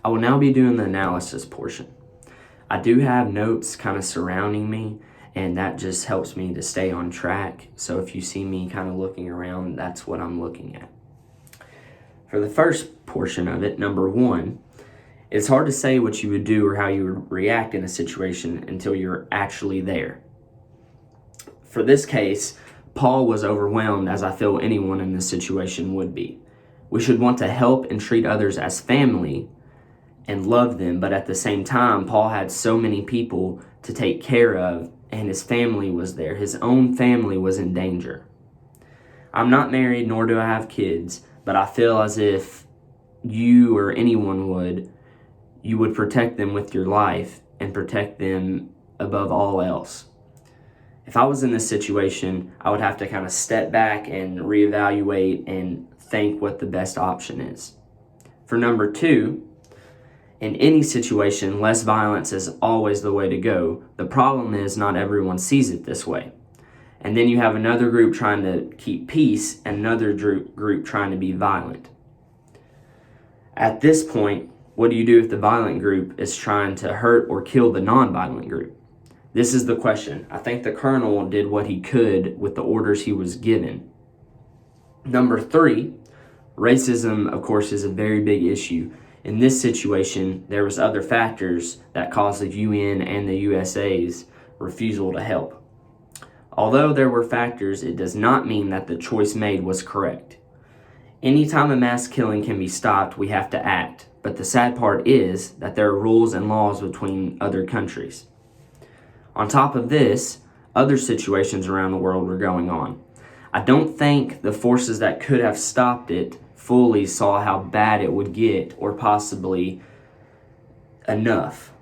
I will now be doing the analysis portion. I do have notes kind of surrounding me, and that just helps me to stay on track. So if you see me kind of looking around, that's what I'm looking at. For the first portion of it, number 1, it's hard to say what you would do or how you would react in a situation until you're actually there. For this case, Paul was overwhelmed, as I feel anyone in this situation would be. We should want to help and treat others as family and love them, but at the same time, Paul had so many people to take care of, and his family was there. His own family was in danger. I'm not married, nor do I have kids, but I feel as if you or anyone would, you would protect them with your life and protect them above all else. If I was in this situation, I would have to kind of step back and reevaluate and think what the best option is. For number 2, in any situation, less violence is always the way to go. The problem is not everyone sees it this way. And then you have another group trying to keep peace and another group trying to be violent. At this point, what do you do if the violent group is trying to hurt or kill the non-violent group? This is the question. I think the colonel did what he could with the orders he was given. Number 3, racism, of course, is a very big issue. In this situation, there was other factors that caused the UN and the USA's refusal to help. Although there were factors, it does not mean that the choice made was correct. Anytime a mass killing can be stopped, we have to act. But the sad part is that there are rules and laws between other countries. On top of this, other situations around the world were going on. I don't think the forces that could have stopped it fully saw how bad it would get, or possibly enough.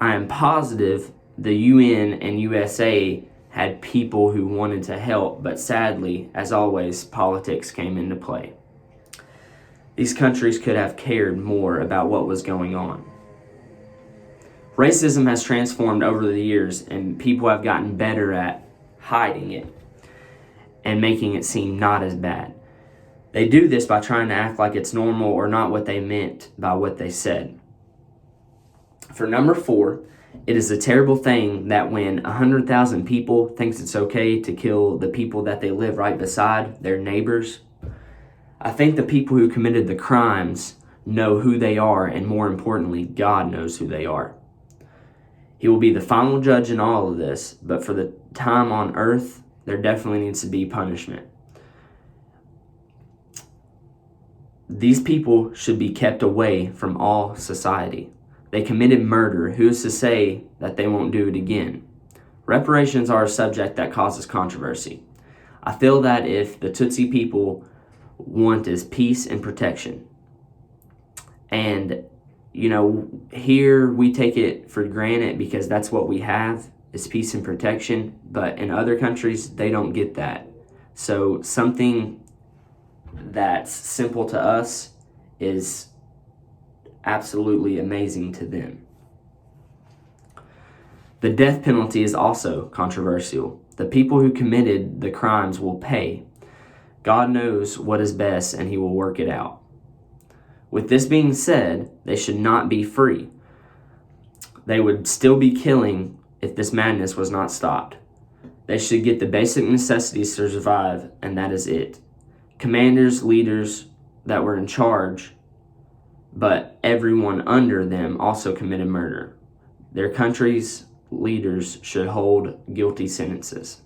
I am positive the UN and USA had people who wanted to help, but sadly, as always, politics came into play. These countries could have cared more about what was going on. Racism has transformed over the years, and people have gotten better at hiding it and making it seem not as bad. They do this by trying to act like it's normal or not what they meant by what they said. For number 4, it is a terrible thing that when 100,000 people thinks it's okay to kill the people that they live right beside, their neighbors. I think the people who committed the crimes know who they are, and more importantly, God knows who they are. He will be the final judge in all of this, but for the time on earth, there definitely needs to be punishment. These people should be kept away from all society. They committed murder. Who is to say that they won't do it again? Reparations are a subject that causes controversy. I feel that if the Tutsi people want is peace and protection. And, here we take it for granted because that's what we have, is peace and protection. But in other countries, they don't get that. So something that's simple to us is absolutely amazing to them. The death penalty is also controversial. The people who committed the crimes will pay. God knows what is best, and He will work it out. With this being said, they should not be free. They would still be killing if this madness was not stopped. They should get the basic necessities to survive, and that is it. Commanders, leaders that were in charge, but everyone under them also committed murder. Their country's leaders should hold guilty sentences.